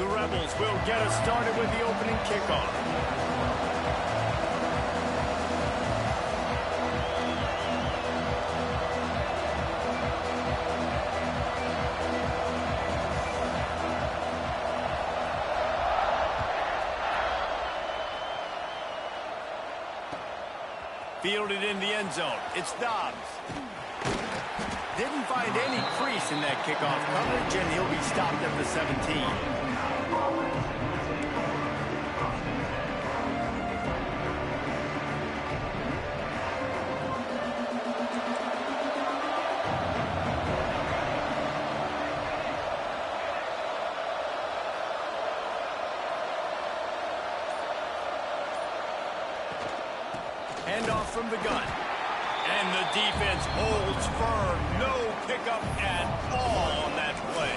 Rebels will get us started with the opening kickoff. Fielded in the end zone. It's Dobbs. Didn't find any crease in that kickoff coverage, and he'll be stopped at the 17. Handoff from the gun. And the defense holds firm. No pickup at all on that play.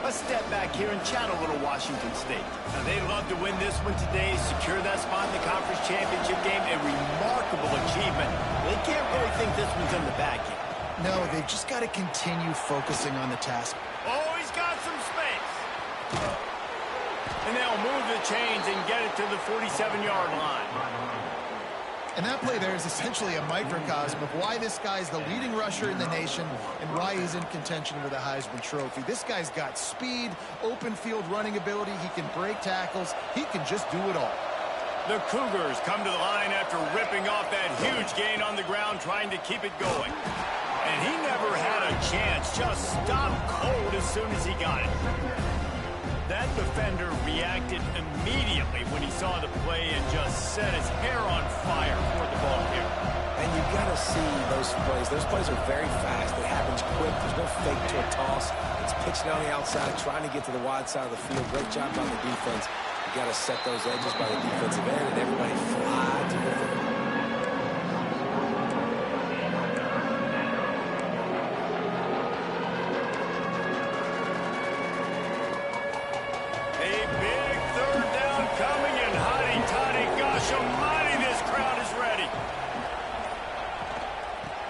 A step back here and chat a little Washington State. Now, they love to win this one today, secure that spot in the conference championship game. A remarkable achievement. They can't really think this one's in the bag yet. No, they've just got to continue focusing on the task. Oh, he's got some space. And they'll move the chains and get it to the 47-yard line. And that play there is essentially a microcosm of why this guy's the leading rusher in the nation and why he's in contention for the Heisman Trophy. This guy's got speed, open field running ability. He can break tackles. He can just do it all. The Cougars come to the line after ripping off that huge gain on the ground, trying to keep it going. And he never had a chance. Just stopped cold as soon as he got it. That defender reacted immediately when he saw the play and just set his hair on fire for the ball here. And you've got to see those plays. Those plays are very fast. They happen quick. There's no fake to a toss. It's pitching on the outside, trying to get to the wide side of the field. Great job by the defense. You've got to set those edges by the defensive end, and everybody fly to the field.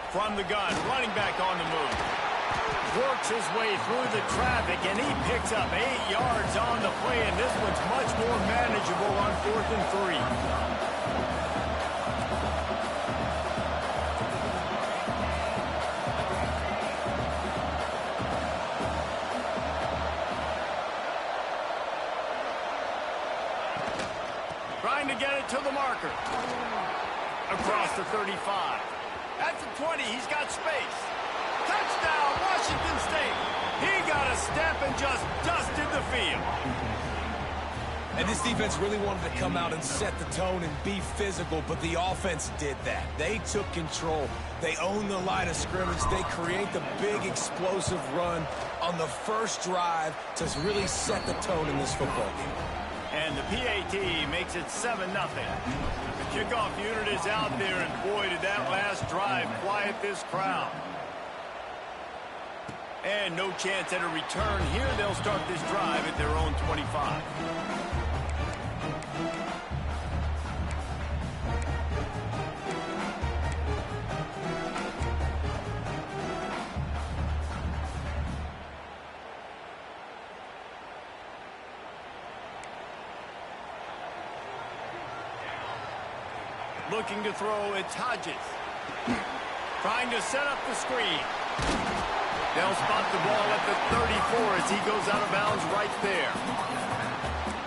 From the gun, running back on the move. Works his way through the traffic, and he picks up 8 yards on the play, and this one's much more manageable on 4th and 3. Trying to get it to the marker. Across the 35. At the 20, he's got space. Touchdown, Washington State. He got a step and just dusted the field. And this defense really wanted to come out and set the tone and be physical, but the offense did that. They took control. They owned the line of scrimmage. They create the big explosive run on the first drive to really set the tone in this football game. And the PAT makes it 7-0. The kickoff unit is out there, and boy, did that last drive quiet this crowd. And no chance at a return here. They'll start this drive at their own 25. Looking to throw, it's Hodges. Trying to set up the screen. They'll spot the ball at the 34 as he goes out of bounds right there.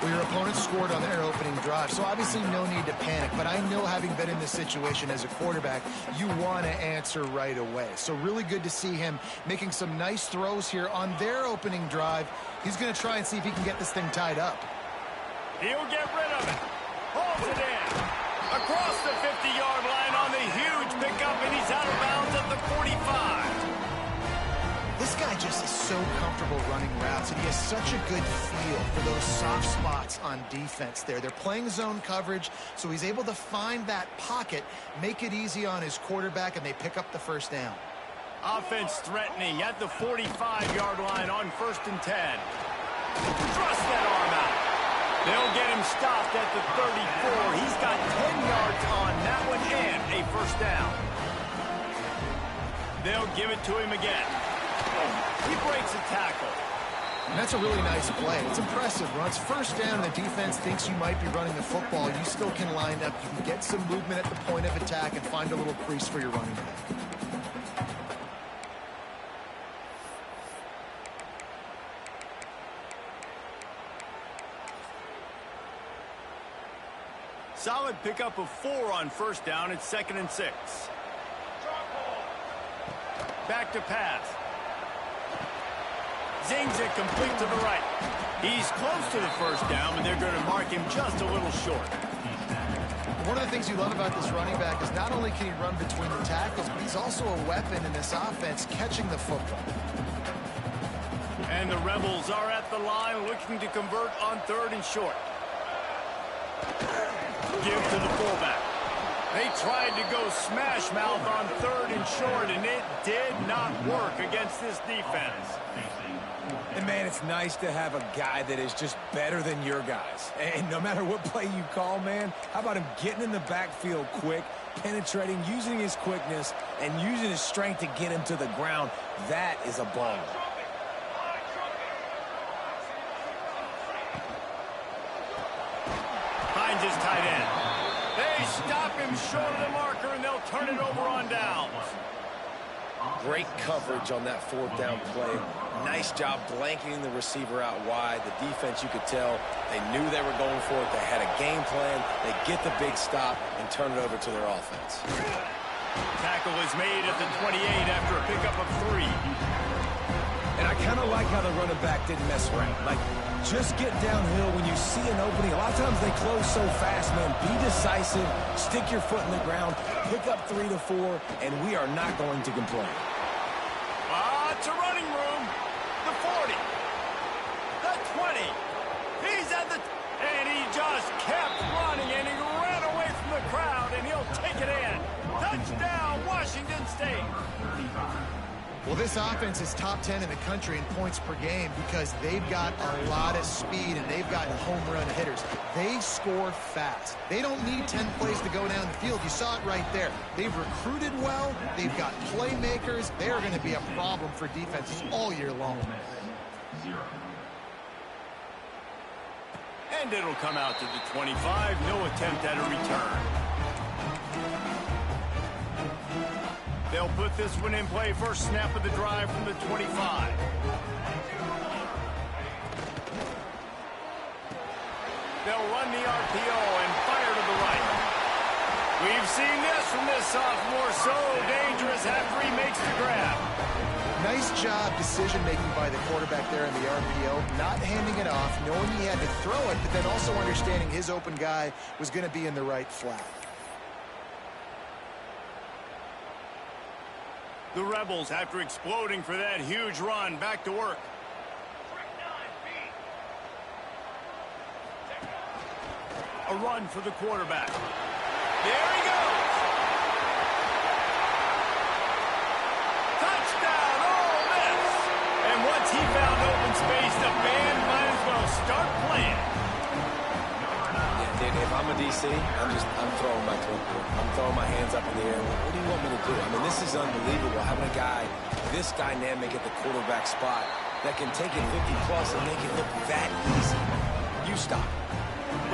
Well, your opponent scored on their opening drive, so obviously no need to panic. But I know, having been in this situation as a quarterback, you want to answer right away. So really good to see him making some nice throws here on their opening drive. He's going to try and see if he can get this thing tied up. He'll get rid of it. Holds it in. Across the 50-yard line on the huge pickup, and he's out of bounds at the 45. This guy just is so comfortable running routes, and he has such a good feel for those soft spots on defense there. They're playing zone coverage, so he's able to find that pocket, make it easy on his quarterback, and they pick up the first down. Offense threatening at the 45-yard line on 1st and 10. Thrust that arm out. They'll get him stopped at the 34. He's got 10 yards on that one and a first down. They'll give it to him again. He breaks a tackle. And that's a really nice play. It's impressive. When it's first down and the defense thinks you might be running the football, you still can line up. You can get some movement at the point of attack and find a little crease for your running back. Solid pickup of 4 on first down. It's 2nd and 6. Back to pass. Zings it complete to the right. He's close to the first down, but they're going to mark him just a little short. One of the things you love about this running back is not only can he run between the tackles, but he's also a weapon in this offense catching the football. And the Rebels are at the line looking to convert on 3rd and short. Give to the fullback. They tried to go smash mouth on 3rd and short, and it did not work against this defense. And, man, it's nice to have a guy that is just better than your guys. And no matter what play you call, man, how about him getting in the backfield quick, penetrating, using his quickness, and using his strength to get him to the ground? That is a ball. Finds his tight end. They stop him short of the marker, and they'll turn it over on downs. Great coverage on that 4th down play. Nice job blanketing the receiver out wide. The defense, you could tell, they knew they were going for it. They had a game plan. They get the big stop and turn it over to their offense. Tackle is made at the 28 after a pickup of 3. And I kind of like how the running back didn't mess around. Like, just get downhill when you see an opening. A lot of times they close so fast, man. Be decisive, stick your foot in the ground, pick up 3 to 4, and we are not going to complain. It's a running room. The 40. The 20. He's at the... And he just kept running, and he ran away from the crowd, and he'll take it in. Touchdown, Washington State. Well, this offense is top 10 in the country in points per game because they've got a lot of speed and they've got home run hitters. They score fast. They don't need 10 plays to go down the field. You saw it right there. They've recruited well. They've got playmakers. They are going to be a problem for defenses all year long. And it'll come out to the 25. No attempt at a return. They'll put this one in play. First snap of the drive from the 25. They'll run the RPO and fire to the right. We've seen this from this sophomore. So dangerous after he makes the grab. Nice job decision-making by the quarterback there in the RPO, not handing it off, knowing he had to throw it, but then also understanding his open guy was going to be in the right flat. The Rebels, after exploding for that huge run, back to work. A run for the quarterback. There he goes. Touchdown, Ole Miss. And once he found open space, the band might as well start playing. If I'm a DC, I'm throwing my clipboard. I'm throwing my hands up in the air. What do you want me to do? I mean, this is unbelievable, having a guy this dynamic at the quarterback spot that can take it 50-plus and make it look that easy. You stop.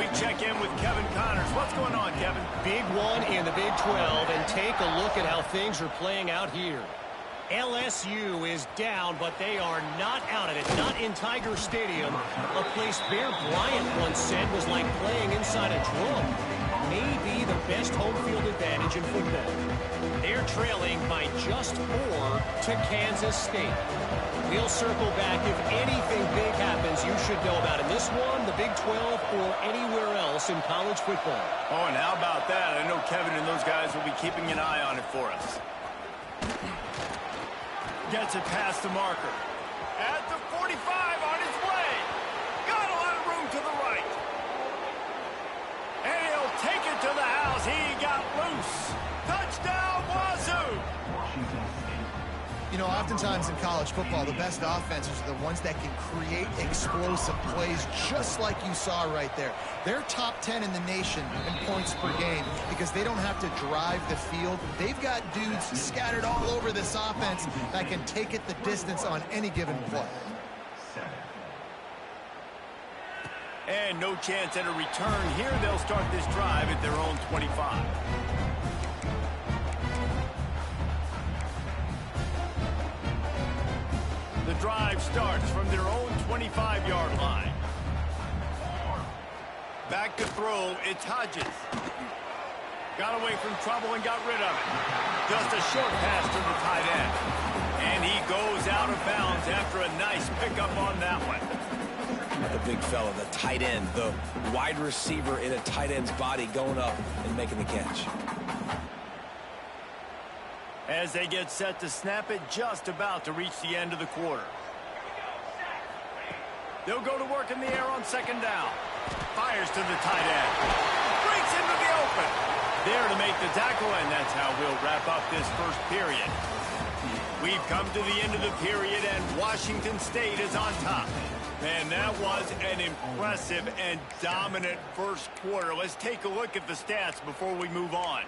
We check in with Kevin Connors. What's going on, Kevin? Big one in the Big 12, and take a look at how things are playing out here. LSU is down, but they are not out of it. Not in Tiger Stadium, a place Bear Bryant once said was like playing inside a drum. Maybe the best home field advantage in football. They're trailing by just 4 to Kansas State. We'll circle back. If anything big happens, you should know about in this one, the Big 12, or anywhere else in college football. Oh, and how about that? I know Kevin and those guys will be keeping an eye on it for us. Gets it past the marker. At the 45 on his way. Got a lot of room to the right. And he'll take it to the house. He got loose. Touchdown, Wazoo. You know, oftentimes in college football, the best offenses are the ones that can create explosive plays just like you saw right there. They're top 10 in the nation in points per game because they don't have to drive the field. They've got dudes scattered all over this offense that can take it the distance on any given play. And no chance at a return here. They'll start this drive at their own 25. The drive starts from their own 25-yard line. Back to throw, it's Hodges. Got away from trouble and got rid of it. Just a short pass to the tight end. And he goes out of bounds after a nice pickup on that one. The big fella, the tight end, the wide receiver in a tight end's body going up and making the catch. As they get set to snap it, just about to reach the end of the quarter. They'll go to work in the air on second down. Fires to the tight end. Breaks into the open. There to make the tackle, and that's how we'll wrap up this first period. We've come to the end of the period, and Washington State is on top. Man, that was an impressive and dominant first quarter. Let's take a look at the stats before we move on.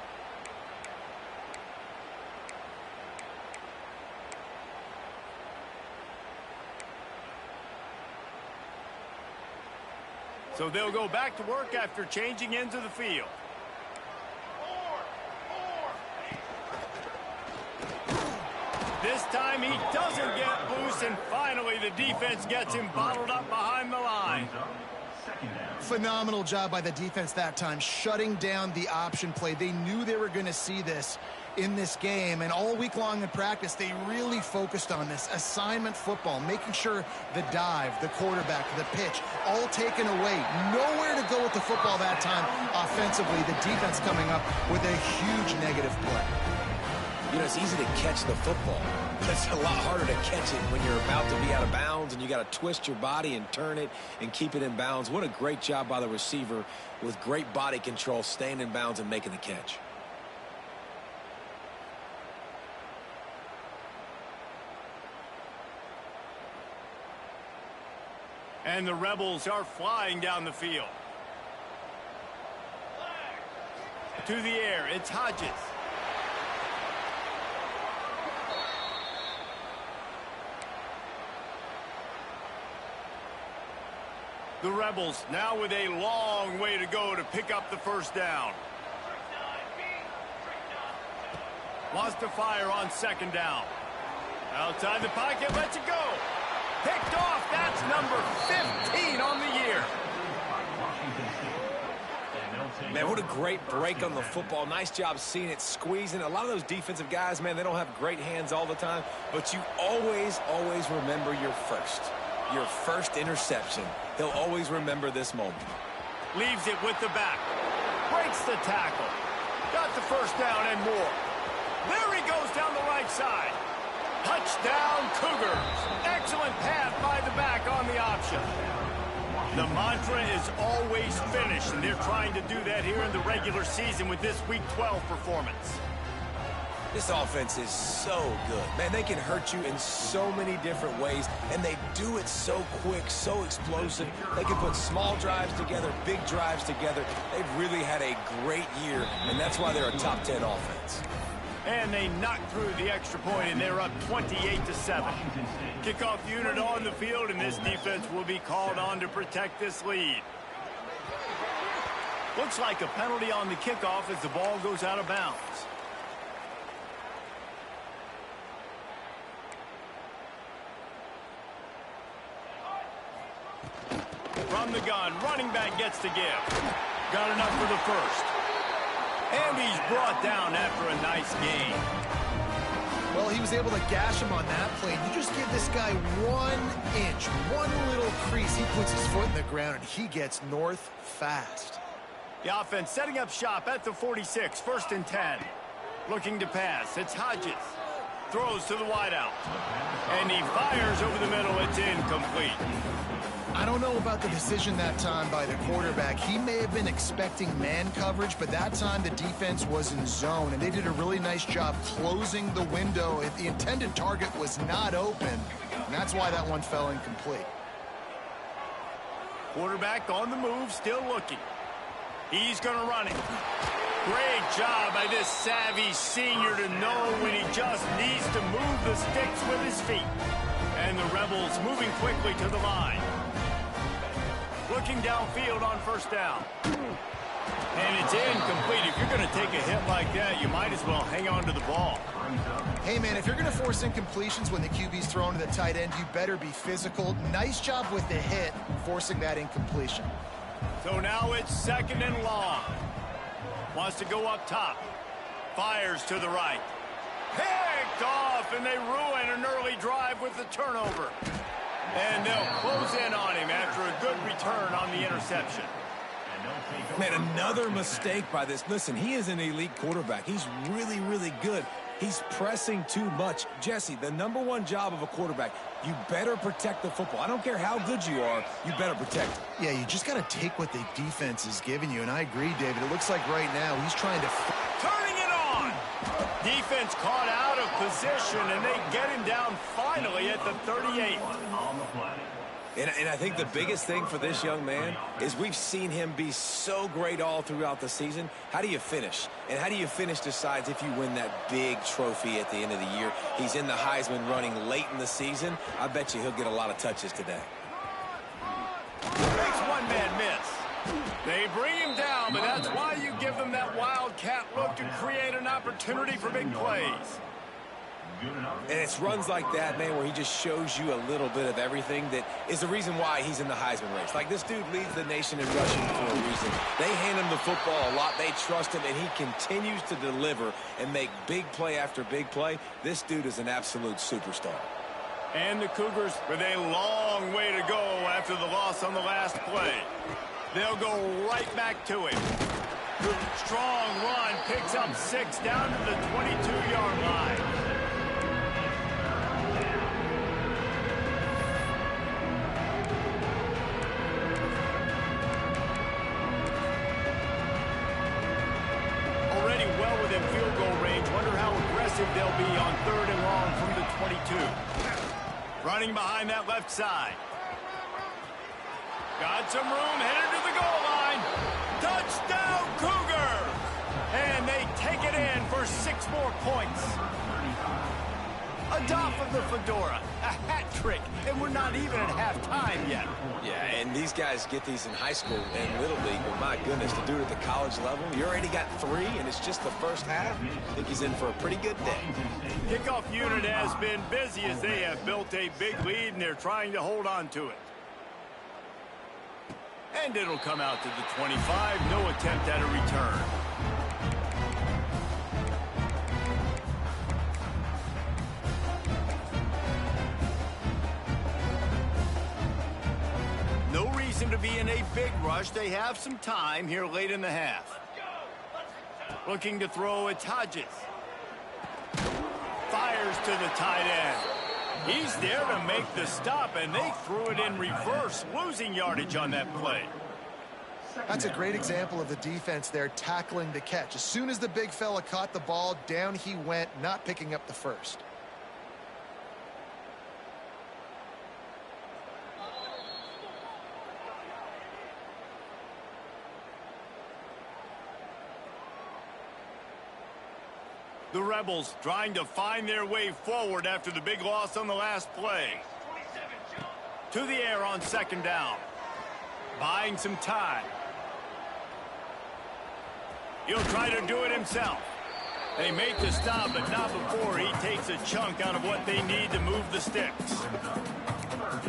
So they'll go back to work after changing into the field. This time he doesn't get loose, and finally the defense gets him bottled up behind the line. Phenomenal job by the defense that time, shutting down the option play. They knew they were going to see this in this game, and all week long in practice, they really focused on this assignment football, making sure the dive, the quarterback, the pitch, all taken away. Nowhere to go with the football that time offensively. The defense coming up with a huge negative play. You know, it's easy to catch the football. It's a lot harder to catch it when you're about to be out of bounds and you got to twist your body and turn it and keep it in bounds. What a great job by the receiver with great body control, staying in bounds and making the catch. And the Rebels are flying down the field. To the air, it's Hodges. The Rebels now with a long way to go to pick up the first down. Wants to fire on second down. Outside the pocket, lets it go. Picked off. That's number 15 on the year. Man, what a great break on the football. Nice job seeing it, squeezing. A lot of those defensive guys, man, they don't have great hands all the time, but you always remember your first interception. He'll always remember this moment. Leaves it with the back. Breaks the tackle. Got the first down and more. There he goes down the right side. Touchdown, Cougars. Excellent pass by the back on the option. The mantra is always finish, and they're trying to do that here in the regular season with this Week 12 performance. This offense is so good. Man, they can hurt you in so many different ways, and they do it so quick, so explosive. They can put small drives together, big drives together. They've really had a great year, and that's why they're a top 10 offense. And they knocked through the extra point, and they're up 28-7. Kickoff unit on the field, and this defense will be called on to protect this lead. Looks like a penalty on the kickoff as the ball goes out of bounds. From the gun, running back gets to give. Got enough for the first. And he's brought down after a nice gain. Well, he was able to gash him on that play. You just give this guy 1 inch, one little crease. He puts his foot in the ground, and he gets north fast. The offense setting up shop at the 46, 1st and 10. Looking to pass. It's Hodges. Throws to the wideout. And he fires over the middle. It's incomplete. I don't know about the decision that time by the quarterback. He may have been expecting man coverage, but that time the defense was in zone, and they did a really nice job closing the window. The intended target was not open, and that's why that one fell incomplete. Quarterback on the move, still looking. He's going to run it. Great job by this savvy senior to know when he just needs to move the sticks with his feet. And the Rebels moving quickly to the line. Looking downfield on first down. And it's incomplete. If you're going to take a hit like that, you might as well hang on to the ball. Hey, man, if you're going to force incompletions when the QB's thrown to the tight end, you better be physical. Nice job with the hit, forcing that incompletion. So now it's 2nd and long. Wants to go up top. Fires to the right. Picked off, and they ruin an early drive with the turnover. And they'll close in on him after a good return on the interception. Man, another mistake by this. Listen, he is an elite quarterback. He's really, really good. He's pressing too much. Jesse, the #1 job of a quarterback, you better protect the football. I don't care how good you are, you better protect it. Yeah, you just got to take what the defense is giving you, and I agree, David. It looks like right now he's trying to... Turning it on! Defense caught out of position, and they get him down finally at the 38. And I think the biggest thing for this young man is we've seen him be so great all throughout the season. How do you finish? And how do you finish decides if you win that big trophy at the end of the year. He's in the Heisman running late in the season. I bet you he'll get a lot of touches today. Makes one-man miss. They bring him down, but that's why you give them that wildcat look to create an opportunity for big plays. And it's runs like that, man, where he just shows you a little bit of everything that is the reason why he's in the Heisman race. Like, this dude leads the nation in rushing for a reason. They hand him the football a lot. They trust him, and he continues to deliver and make big play after big play. This dude is an absolute superstar. And the Cougars with a long way to go after the loss on the last play. They'll go right back to him. Strong run, picks up 6 down to the 22-yard line. Within field goal range. Wonder how aggressive they'll be on 3rd and long from the 22. Running behind that left side. Got some room, headed to the goal line. Touchdown, Cougar! And they take it in for 6 more points. Atop of the fedora, a hat trick, and we're not even at halftime yet. Yeah, and these guys get these in high school and Little League, but my goodness, to do it at the college level, you already got 3, and it's just the first half. I think he's in for a pretty good day. Kickoff unit has been busy as they have built a big lead, and they're trying to hold on to it. And it'll come out to the 25, no attempt at a return. No reason to be in a big rush. They have some time here late in the half. Looking to throw, it's Hodges. Fires to the tight end. He's there to make the stop, and they threw it in reverse, losing yardage on that play. That's a great example of the defense there tackling the catch. As soon as the big fella caught the ball, down he went, not picking up the first. The Rebels trying to find their way forward after the big loss on the last play. To the air on 2nd down. Buying some time. He'll try to do it himself. They make the stop, but not before he takes a chunk out of what they need to move the sticks.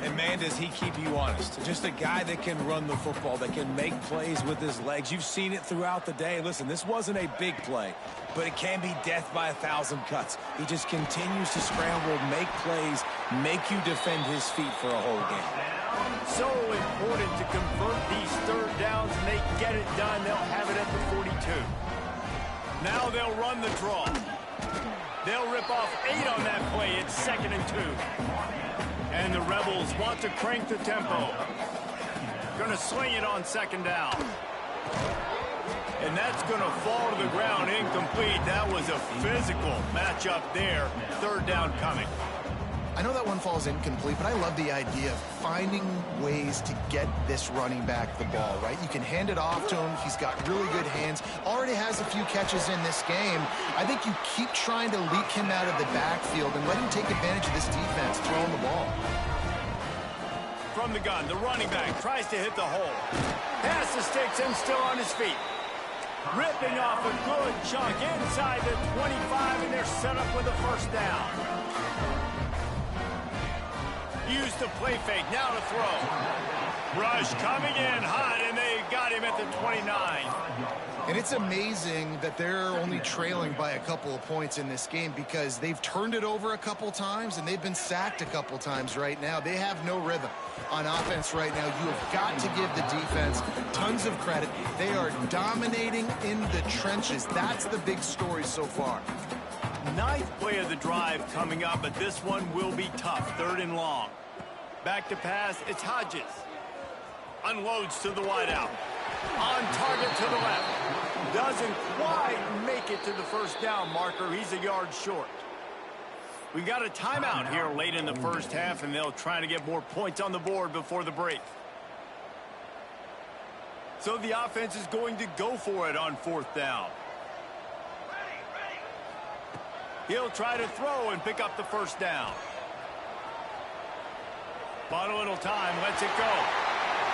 And, man, does he keep you honest. Just a guy that can run the football, that can make plays with his legs. You've seen it throughout the day. Listen, this wasn't a big play, but it can be death by 1,000 cuts. He just continues to scramble, make plays, make you defend his feet for a whole game. So important to convert these 3rd downs, and they get it done. They'll have it at the 42. Now they'll run the draw. They'll rip off 8 on that play. It's 2nd and 2. And the Rebels want to crank the tempo. Going to sling it on 2nd down. And that's going to fall to the ground incomplete. That was a physical matchup there. 3rd down coming. I know that one falls incomplete, but I love the idea of finding ways to get this running back the ball, right? You can hand it off to him. He's got really good hands. Already has a few catches in this game. I think you keep trying to leak him out of the backfield and let him take advantage of this defense throwing the ball. from the gun. The running back tries to hit the hole. Pass the sticks and still on his feet. Ripping off a good chunk inside the 25, and they're set up with a first down. Use the play fake, now to throw. Rush coming in hot, and they got him at the 29. And it's amazing that they're only trailing by a couple of points in this game because they've turned it over a couple times and they've been sacked a couple times right now. They have no rhythm on offense right now. You have got to give the defense tons of credit. They are dominating in the trenches. That's the big story so far. Ninth play of the drive coming up, but this one will be tough. 3rd and long. Back to pass, it's Hodges. Unloads to the wideout. On target to the left. Doesn't quite make it to the first down marker. He's a yard short. We got a timeout here late in the first half, and they'll try to get more points on the board before the break. So the offense is going to go for it on 4th down. He'll try to throw and pick up the first down. Bought a little time, lets it go.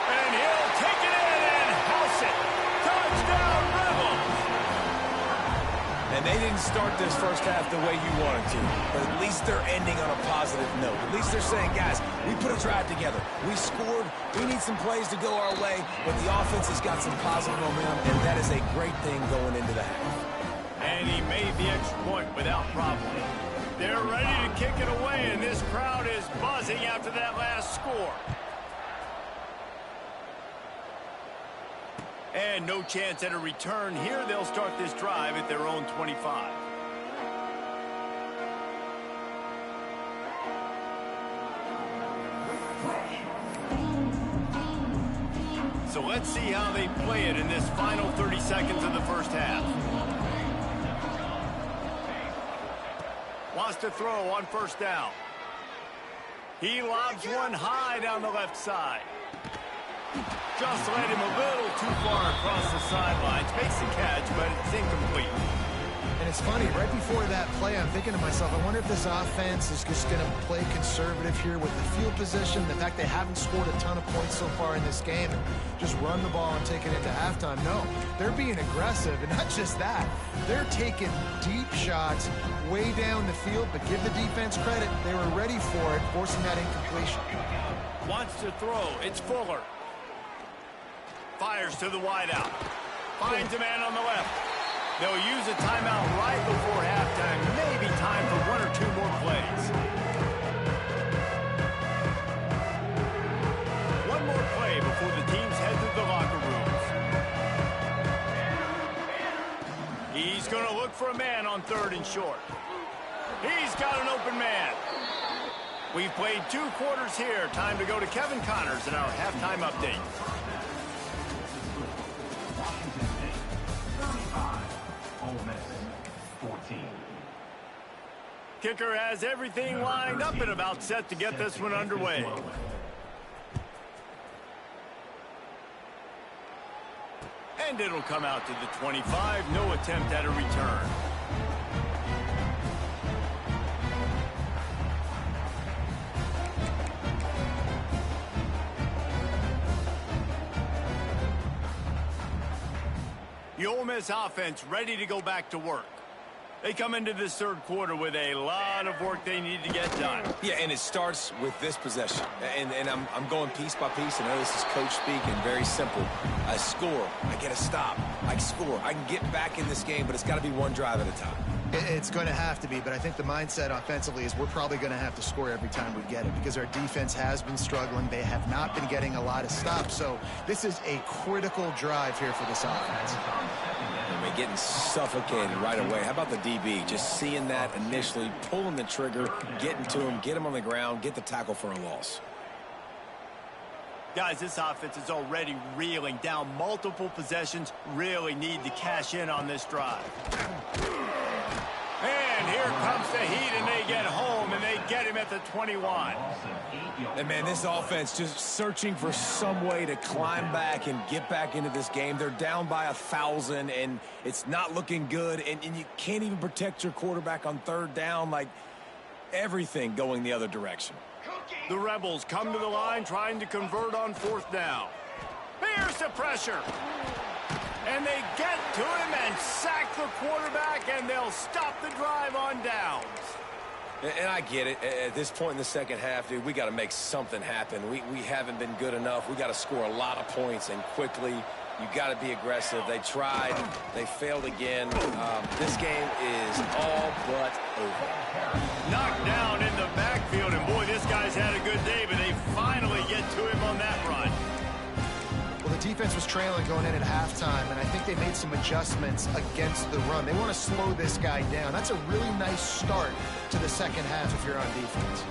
And he'll take it in and house it. Touchdown, Rebels! And they didn't start this first half the way you wanted to, but at least they're ending on a positive note. At least they're saying, guys, we put a drive together. We scored. We need some plays to go our way, but the offense has got some positive momentum, and that is a great thing going into the half. And he made the extra point without problem. They're ready to kick it away, and this crowd is buzzing after that last score. And no chance at a return here. They'll start this drive at their own 25. So let's see how they play it in this final 30 seconds of the first half. Wants to throw on first down. He lobs one high down the left side. Just led him a little too far across the sidelines. Makes the catch, but it's incomplete. And it's funny, right before that play, I'm thinking to myself, I wonder if this offense is just going to play conservative here with the field position, the fact they haven't scored a ton of points so far in this game, and just run the ball and take it into halftime. No, they're being aggressive, and not just that. They're taking deep shots way down the field, but give the defense credit. They were ready for it, forcing that incompletion. Wants to throw. It's Fuller. Fires to the wideout. Finds a man on the left. They'll use a timeout right before halftime. Maybe time for 1 or 2 more plays. One more play before the teams head to the locker rooms. He's going to look for a man on 3rd and short. He's got an open man. We've played 2 quarters here. Time to go to Kevin Connors in our halftime update. Kicker has everything lined up and about set to get this one underway. And it'll come out to the 25. No attempt at a return. The Ole Miss offense ready to go back to work. They come into this 3rd quarter with a lot of work they need to get done. Yeah, and it starts with this possession. And I'm going piece by piece. I know this is coach speak and very simple. I score. I get a stop. I score. I can get back in this game, but it's got to be one drive at a time. It's going to have to be, but I think the mindset offensively is we're probably going to have to score every time we get it because our defense has been struggling. They have not been getting a lot of stops. So this is a critical drive here for this offense. They're getting suffocated right away. How about the DB? Just seeing that initially, pulling the trigger, getting to him, get him on the ground, get the tackle for a loss. Guys, this offense is already reeling down multiple possessions. Really need to cash in on this drive. And here comes the heat, and they get home, and they get him at the 21. And, man, this offense just searching for some way to climb back and get back into this game. They're down by 1,000, and it's not looking good, and you can't even protect your quarterback on 3rd down, like everything going the other direction. The Rebels come to the line trying to convert on 4th down. Here's the pressure. And they get to him and sack the quarterback, and they'll stop the drive on downs. And I get it. At this point in the second half, dude, we got to make something happen. We haven't been good enough. We got to score a lot of points and quickly. You got to be aggressive. They tried. They failed again. This game is all but over. Knocked down in the backfield, and boy, this guy's had a good day, but they finally get to him on that run. Well, the defense was trailing going in at halftime, and I think they made some adjustments against the run. They want to slow this guy down. That's a really nice start to the second half if you're on defense.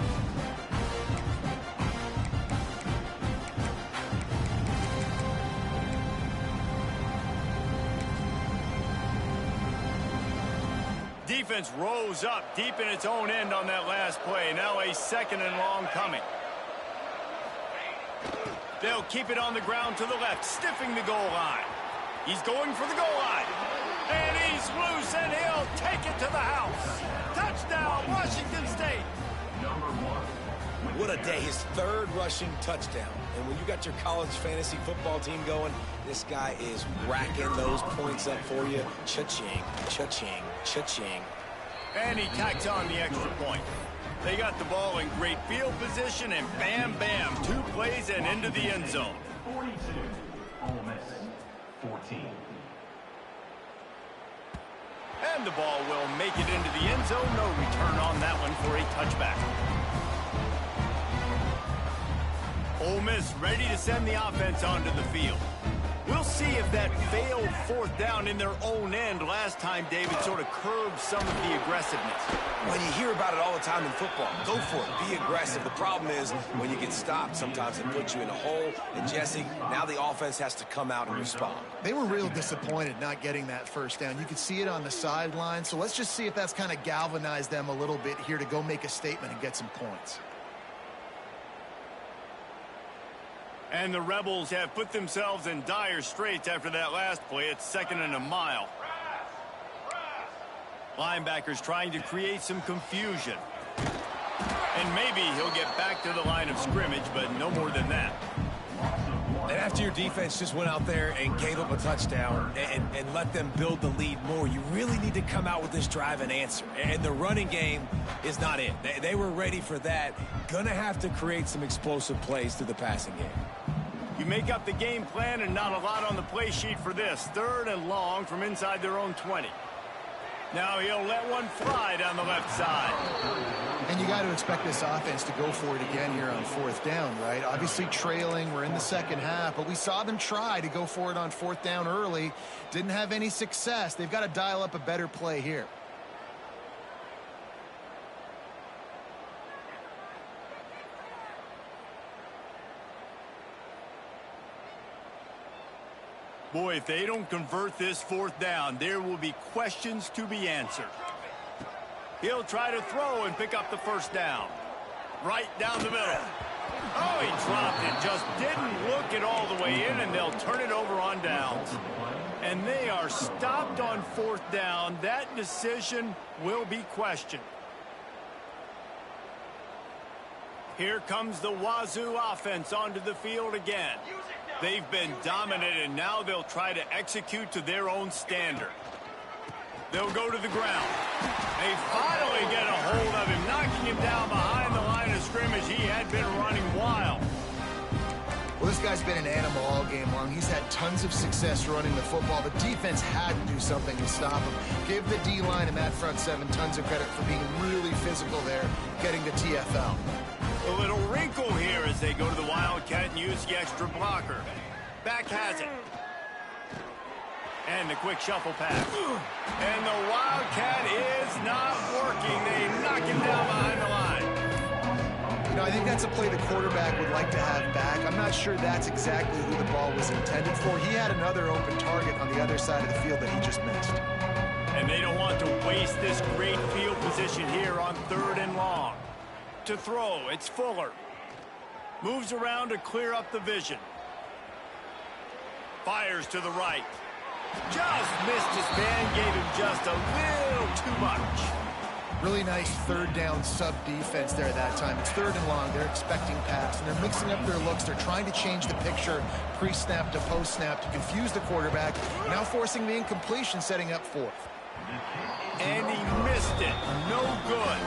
Defense rose up deep in its own end on that last play. Now a 2nd and long coming. They'll keep it on the ground to the left, stiffing the goal line. He's going for the goal line. And he's loose, and he'll take it to the house. Touchdown, Washington State. What a day. His 3rd rushing touchdown. And when you got your college fantasy football team going, this guy is racking those points up for you. Cha-ching, cha-ching, cha-ching. And he tacks on the extra point. They got the ball in great field position, and bam, bam, 2 plays and into the end zone. 42, Ole Miss, 14. And the ball will make it into the end zone. No return on that one for a touchback. Ole Miss ready to send the offense onto the field. We'll see if that failed 4th down in their own end last time, David, sort of curbed some of the aggressiveness. Well, you hear about it all the time in football. Go for it. Be aggressive. The problem is when you get stopped, sometimes it puts you in a hole. And, Jesse, now the offense has to come out and respond. They were real disappointed not getting that 1st down. You could see it on the sideline. So let's just see if that's kind of galvanized them a little bit here to go make a statement and get some points. And the Rebels have put themselves in dire straits after that last play. It's 2nd and a mile. Linebackers trying to create some confusion. And maybe he'll get back to the line of scrimmage, but no more than that. And after your defense just went out there and gave up a touchdown and let them build the lead more, you really need to come out with this drive and answer. And the running game is not it. They were ready for that. Gonna have to create some explosive plays through the passing game. You make up the game plan and not a lot on the play sheet for this. 3rd and long from inside their own 20. Now he'll let one fly down the left side. And you got to expect this offense to go for it again here on 4th down, right? Obviously trailing. We're in the second half, but we saw them try to go for it on 4th down early. Didn't have any success. They've got to dial up a better play here. Boy, if they don't convert this 4th down, there will be questions to be answered. He'll try to throw and pick up the 1st down. Right down the middle. Oh, he dropped it. Just didn't look it all the way in, and they'll turn it over on downs. And they are stopped on 4th down. That decision will be questioned. Here comes the Wazoo offense onto the field again. They've been dominated, and now they'll try to execute to their own standard. They'll go to the ground. They finally get a hold of him, knocking him down behind the line of scrimmage. He had been running wild. Well, this guy's been an animal all game long. He's had tons of success running the football. The defense had to do something to stop him. Give the D-line and that front 7 tons of credit for being really physical there, getting the TFL. A little wrinkle here as they go to the Wildcat and use the extra blocker. Back has it. And the quick shuffle pass. And the Wildcat is not working. They knock him down behind the line. You know, I think that's a play the quarterback would like to have back. I'm not sure that's exactly who the ball was intended for. He had another open target on the other side of the field that he just missed. And they don't want to waste this great field position here on 3rd and long. To throw, it's Fuller. Moves around to clear up the vision. Fires to the right. Just missed his man, gave him just a little too much. Really nice third down sub defense there that time. It's 3rd and long. They're expecting pass, and they're mixing up their looks. They're trying to change the picture pre-snap to post-snap to confuse the quarterback, now forcing the incompletion, setting up 4th. And he missed it. No good.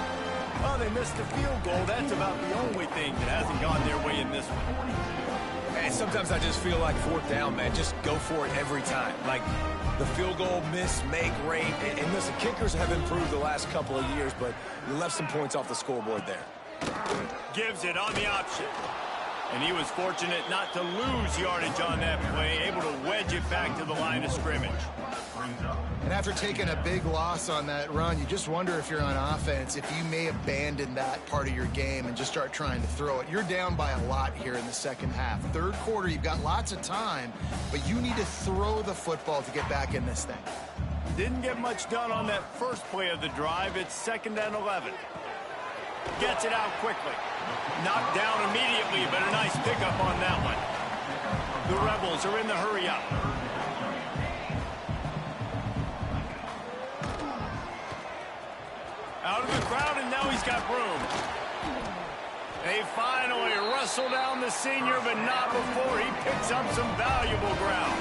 Well, they missed the field goal. That's about the only thing that hasn't gone their way in this one. And sometimes I just feel like 4th down, man. Just go for it every time. Like the field goal miss, make rate. And listen, kickers have improved the last couple of years, but you left some points off the scoreboard there. Gives it on the option. And he was fortunate not to lose yardage on that play, able to wedge it back to the line of scrimmage. And after taking a big loss on that run, you just wonder if you're on offense, if you may abandon that part of your game and just start trying to throw it. You're down by a lot here in the second half. 3rd quarter, you've got lots of time, but you need to throw the football to get back in this thing. Didn't get much done on that first play of the drive. It's 2nd and 11. Gets it out quickly. Knocked down immediately, but a nice pickup on that one. The Rebels are in the hurry-up. Out of the crowd, and now he's got room. They finally wrestle down the senior, but not before he picks up some valuable ground.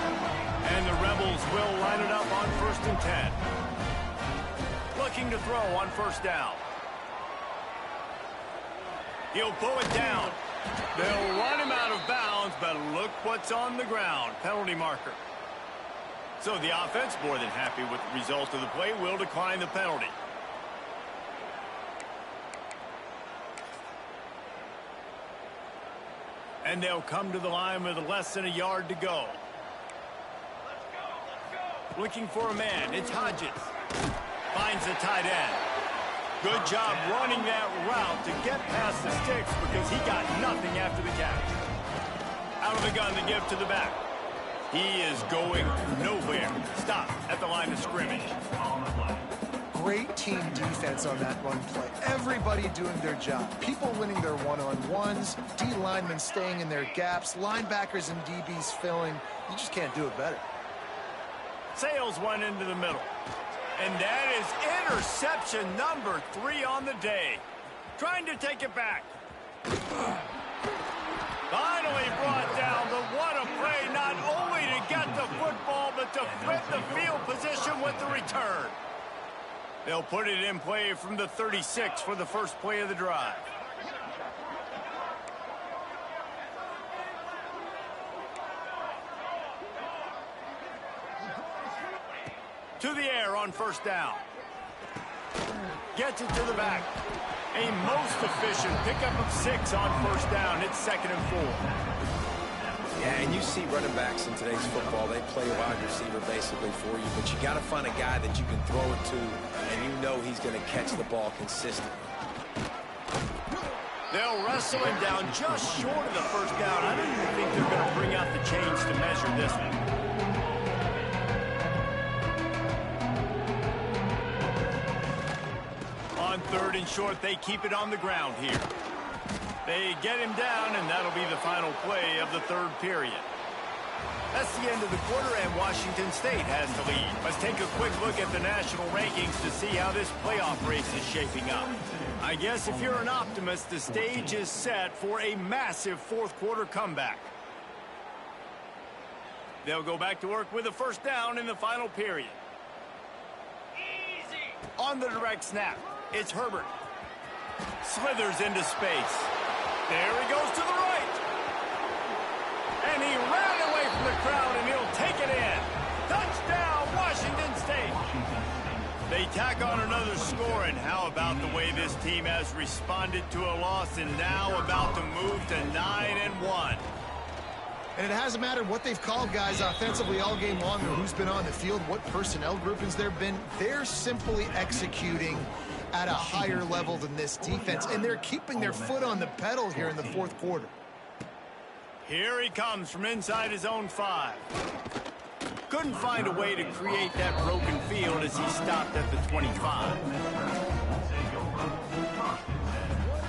And the Rebels will line it up on 1st and 10. Looking to throw on 1st down. He'll pull it down. They'll run him out of bounds, but look what's on the ground. Penalty marker. So the offense, more than happy with the result of the play, will decline the penalty. And they'll come to the line with less than a yard to go. Looking for a man. It's Hodges. Finds the tight end. Good job running that route to get past the sticks because he got nothing after the catch. Out of the gun to give to the back. He is going nowhere. Stop at the line of scrimmage. Great team defense on that run play. Everybody doing their job. People winning their one-on-ones, D linemen staying in their gaps, linebackers and DBs filling. You just can't do it better. Sales went into the middle. And that is interception number 3 on the day. Trying to take it back. Finally brought down, but what a play, not only to get the football, but to flip the field position with the return. They'll put it in play from the 36 for the first play of the drive. To the air on 1st down. Gets it to the back. A most efficient pickup of 6 on 1st down. It's 2nd and 4. Yeah, and you see running backs in today's football, they play wide receiver basically for you, but you got to find a guy that you can throw it to, and you know he's going to catch the ball consistently. They'll wrestle him down just short of the 1st down. I don't even think they're going to bring out the chains to measure this one. On 3rd and short, they keep it on the ground here. They get him down, and that'll be the final play of the 3rd period. That's the end of the quarter, and Washington State has the lead. Let's take a quick look at the national rankings to see how this playoff race is shaping up. I guess if you're an optimist, the stage is set for a massive 4th quarter comeback. They'll go back to work with a 1st down in the final period. Easy. On the direct snap, it's Herbert. Slithers into space. There he goes to the right. And he ran away from the crowd, and he'll take it in. Touchdown, Washington State. They tack on another score, and how about the way this team has responded to a loss and now about to move to 9-1. And it hasn't mattered what they've called guys offensively all game long or who's been on the field, what personnel groupings there have been. They're simply executing at a higher level than this defense, and they're keeping their foot on the pedal here in the 4th quarter. Here he comes from inside his own 5. Couldn't find a way to create that broken field as he stopped at the 25.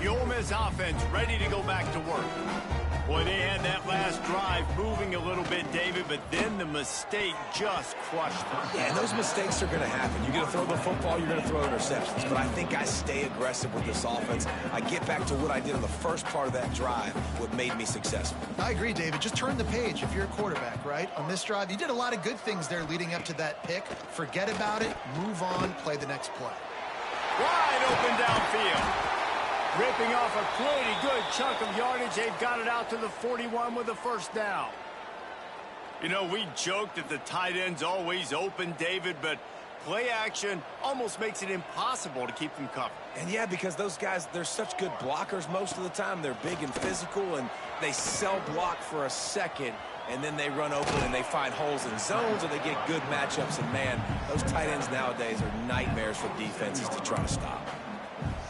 The Ole Miss offense ready to go back to work. Boy, they had that last drive drive moving a little bit, David, but then the mistake just crushed them. Yeah, and those mistakes are going to happen. You're going to throw the football, you're going to throw interceptions. But I think I stay aggressive with this offense. I get back to what I did in the first part of that drive, what made me successful. I agree, David. Just turn the page if you're a quarterback, right? On this drive, you did a lot of good things there leading up to that pick. Forget about it, move on, play the next play. Wide open downfield. Ripping off a pretty good chunk of yardage. They've got it out to the 41 with a first down. You know, we joked that the tight end's always open, David, but play action almost makes it impossible to keep them covered. And yeah, because those guys, they're such good blockers most of the time. They're big and physical, and they sell block for a second, and then they run open and they find holes in zones, or they get good matchups. And man, those tight ends nowadays are nightmares for defenses to try to stop.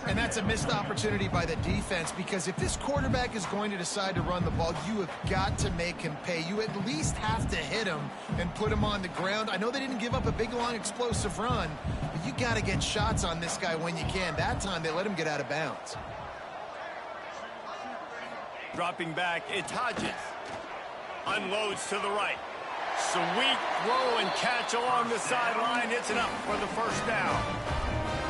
And that's a missed opportunity by the defense, because if this quarterback is going to decide to run the ball, you have got to make him pay. You at least have to hit him and put him on the ground. I know they didn't give up a big, long, explosive run, but you got to get shots on this guy when you can. That time, they let him get out of bounds. Dropping back, Ncaa26 unloads to the right. Sweet throw and catch along the sideline. Hits it up for the first down.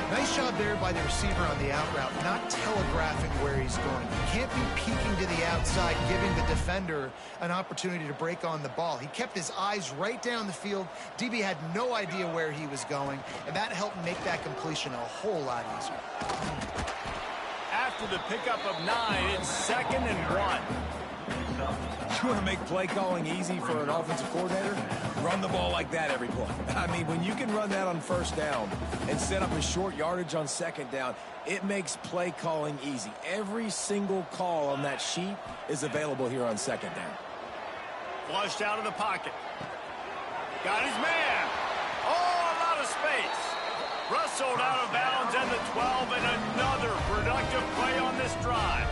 Nice job there by the receiver on the out route, not telegraphing where he's going. You can't be peeking to the outside, giving the defender an opportunity to break on the ball. He kept his eyes right down the field. DB had no idea where he was going, and that helped make that completion a whole lot easier. After the pickup of 9, it's 2nd and 1. You want to make play calling easy for an offensive coordinator? Run the ball like that every play. I mean, when you can run that on first down and set up a short yardage on second down, it makes play calling easy. Every single call on that sheet is available here on second down. Flushed out of the pocket. Got his man. Oh, a lot of space. Rustled out of bounds and the 12, and another productive play on this drive.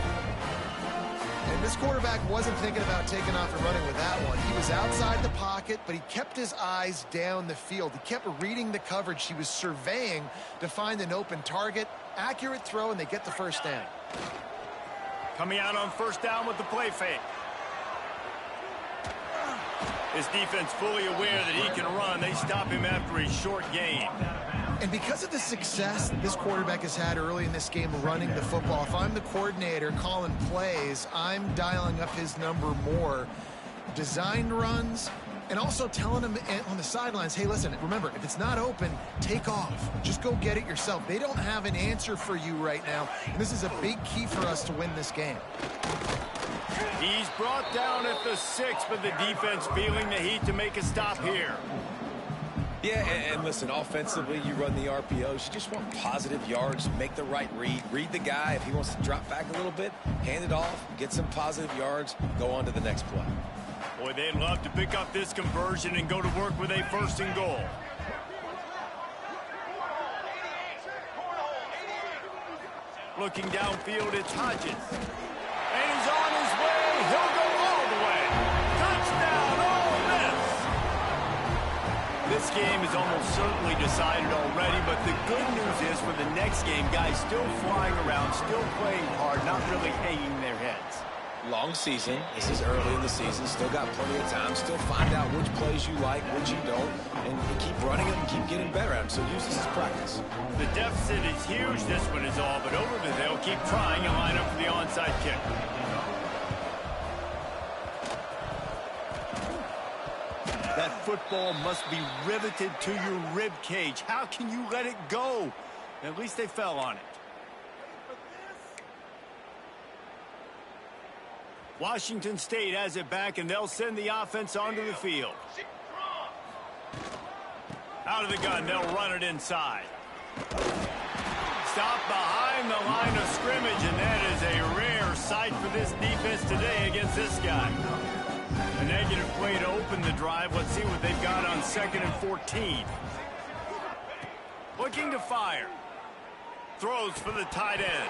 And this quarterback wasn't thinking about taking off and running with that one. He was outside the pocket, but he kept his eyes down the field. He kept reading the coverage. He was surveying to find an open target. Accurate throw, and they get the first down. Coming out on first down with the play fake. His defense fully aware that he can run. They stop him after a short gain. And because of the success this quarterback has had early in this game running the football, if I'm the coordinator calling plays, I'm dialing up his number more. Designed runs, and also telling him on the sidelines, hey, listen, remember, if it's not open, take off. Just go get it yourself. They don't have an answer for you right now, and this is a big key for us to win this game. He's brought down at the 6, but the defense feeling the heat to make a stop here. Yeah, and listen, offensively, you run the RPOs. You just want positive yards, make the right read. Read the guy. If he wants to drop back a little bit, hand it off, get some positive yards, go on to the next play. Boy, they'd love to pick up this conversion and go to work with a 1st and goal. Looking downfield, it's Hodges. And he's on his way. He'll go all the way. Touchdown, Ole Miss. This game is almost certainly decided already, but the good news is for the next game, guys still flying around, still playing hard, not really hanging their heads. Long season. This is early in the season. Still got plenty of time. Still find out which plays you like, which you don't, and keep running them and keep getting better at them. So use this as practice. The deficit is huge. This one is all but over, but they'll keep trying and line up for the onside kick. That football must be riveted to your rib cage. How can you let it go? At least they fell on it. Washington State has it back, and they'll send the offense onto the field. Out of the gun, they'll run it inside. Stop behind the line of scrimmage, and that is a rare sight for this defense today against this guy. A negative play to open the drive. Let's see what they've got on 2nd and 14. Looking to fire. Throws for the tight end.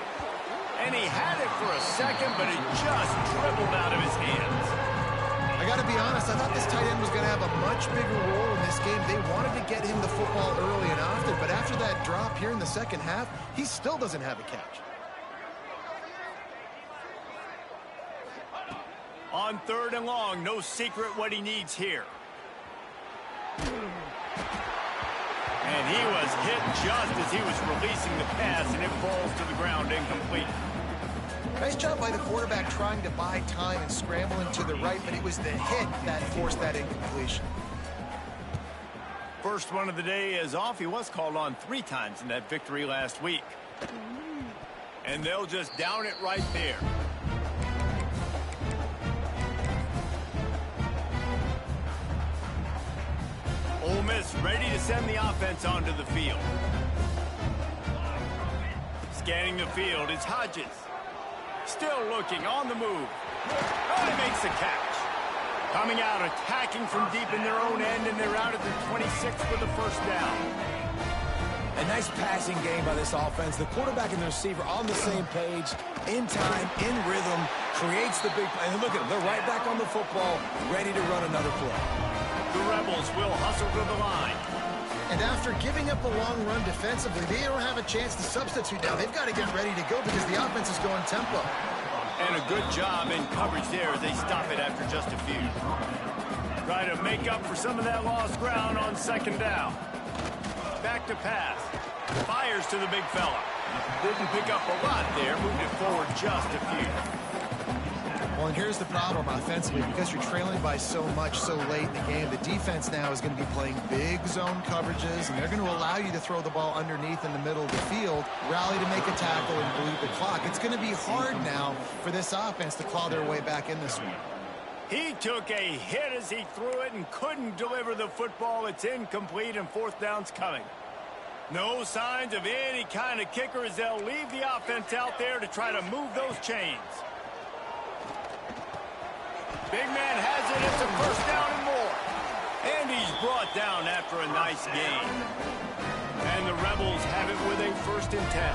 And he had it for a second, but it just dribbled out of his hands. I got to be honest, I thought this tight end was going to have a much bigger role in this game. They wanted to get him the football early and often, but after that drop here in the second half, he still doesn't have a catch. On 3rd and long, no secret what he needs here. And he was hit just as he was releasing the pass, and it falls to the ground incomplete. Nice job by the quarterback trying to buy time and scrambling to the right, but it was the hit that forced that incompletion. First one of the day is off. He was called on 3 times in that victory last week. And they'll just down it right there. Ole Miss ready to send the offense onto the field. Scanning the field is Hodges. Still looking, on the move. Oh, he makes the catch. Coming out, attacking from deep in their own end, and they're out at the 26 with the first down. A nice passing game by this offense. The quarterback and the receiver on the same page, in time, in rhythm, creates the big play. And look at them, they're right back on the football, ready to run another play. The Rebels will hustle to the line. And after giving up a long run defensively, they don't have a chance to substitute now. They've got to get ready to go because the offense is going tempo. And a good job in coverage there as they stop it after just a few. Try to make up for some of that lost ground on 2nd down. Back to pass. Fires to the big fella. Didn't pick up a lot there. Moved it forward just a few. Well, and here's the problem offensively. Because you're trailing by so much so late in the game, the defense now is going to be playing big zone coverages, and they're going to allow you to throw the ball underneath in the middle of the field, rally to make a tackle, and bleed the clock. It's going to be hard now for this offense to claw their way back in this one. He took a hit as he threw it and couldn't deliver the football. It's incomplete, and 4th down's coming. No signs of any kind of kicker as they'll leave the offense out there to try to move those chains. Big man has it. It's a 1st down and more. And he's brought down after a nice gain. And the Rebels have it with a 1st and 10.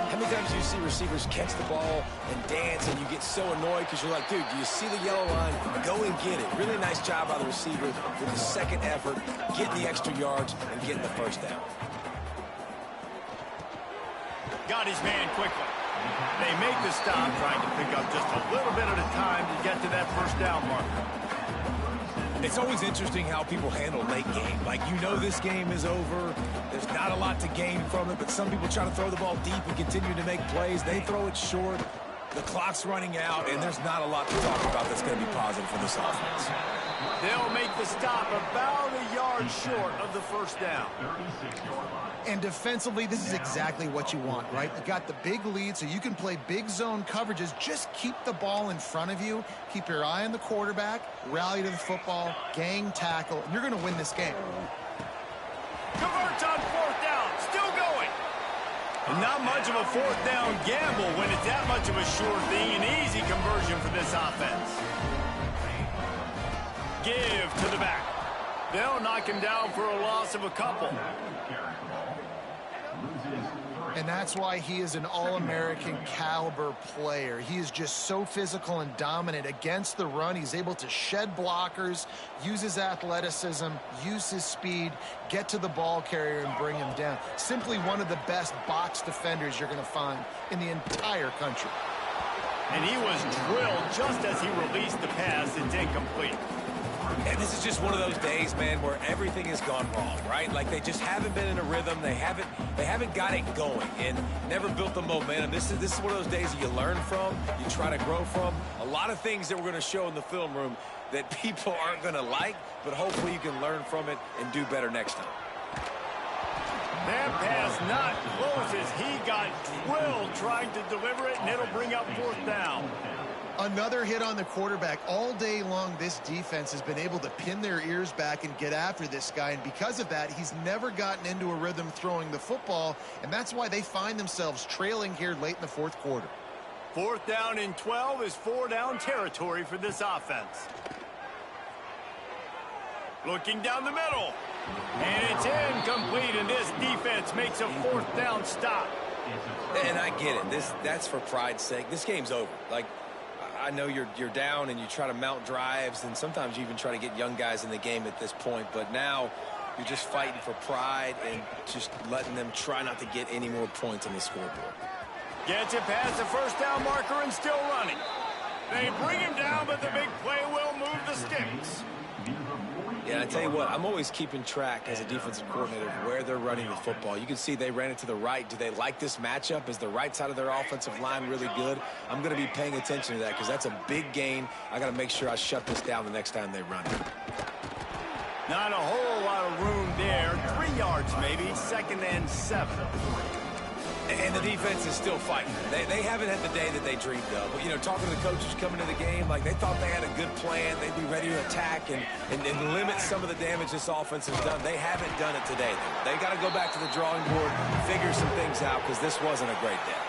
How many times do you see receivers catch the ball and dance and you get so annoyed because you're like, dude, do you see the yellow line? Go and get it. Really nice job by the receiver with the 2nd effort, getting the extra yards and getting the 1st down. Got his man quickly. They make the stop, trying to pick up just a little bit at a time to get to that 1st down marker. It's always interesting how people handle late game. Like, you know this game is over. There's not a lot to gain from it, but some people try to throw the ball deep and continue to make plays. They throw it short. The clock's running out, and there's not a lot to talk about that's going to be positive for this offense. They'll make the stop about a yard short of the 1st down. And defensively, this is exactly what you want, right? You got the big lead, so you can play big zone coverages. Just keep the ball in front of you. Keep your eye on the quarterback. Rally to the football. Gang tackle. And you're going to win this game. Converts on 4th down. Still going. And not much of a 4th down gamble when it's that much of a sure thing. An easy conversion for this offense. Give to the back. They'll knock him down for a loss of a couple. And that's why he is an All-American caliber player. He is just so physical and dominant against the run. He's able to shed blockers, use his athleticism, use his speed, get to the ball carrier and bring him down. Simply one of the best box defenders you're going to find in the entire country. And he was drilled just as he released the pass. It's incomplete. And this is just one of those days, man, where everything has gone wrong, right? Like, they just haven't been in a rhythm. They haven't got it going and never built the momentum. This is one of those days that you learn from, you try to grow from. A lot of things that we're going to show in the film room that people aren't going to like, but hopefully you can learn from it and do better next time. That pass not close as he got drilled trying to deliver it, and it'll bring up 4th down. Another hit on the quarterback. All day long, this defense has been able to pin their ears back and get after this guy, and because of that, he's never gotten into a rhythm throwing the football, and that's why they find themselves trailing here late in the 4th quarter. 4th down and 12 is 4-down territory for this offense. Looking down the middle, and it's incomplete, and this defense makes a 4th down stop. And I get it. That's for pride's sake. This game's over. Like, I know you're down and you try to mount drives, and sometimes you even try to get young guys in the game at this point, but now you're just fighting for pride and just letting them try not to get any more points on the scoreboard. Gets it past the 1st down marker and still running. They bring him down, but the big play will move the sticks. Yeah, I tell you what, I'm always keeping track as a defensive coordinator of where they're running the football. You can see they ran it to the right. Do they like this matchup? Is the right side of their offensive line really good? I'm going to be paying attention to that because that's a big gain. I got to make sure I shut this down the next time they run it. Not a whole lot of room there. 3 yards maybe, 2nd and 7. And the defense is still fighting. They haven't had the day that they dreamed of. But, you know, talking to the coaches coming into the game, like they thought they had a good plan. They'd be ready to attack and limit some of the damage this offense has done. They haven't done it today. They got to go back to the drawing board, figure some things out because this wasn't a great day.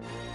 Miss.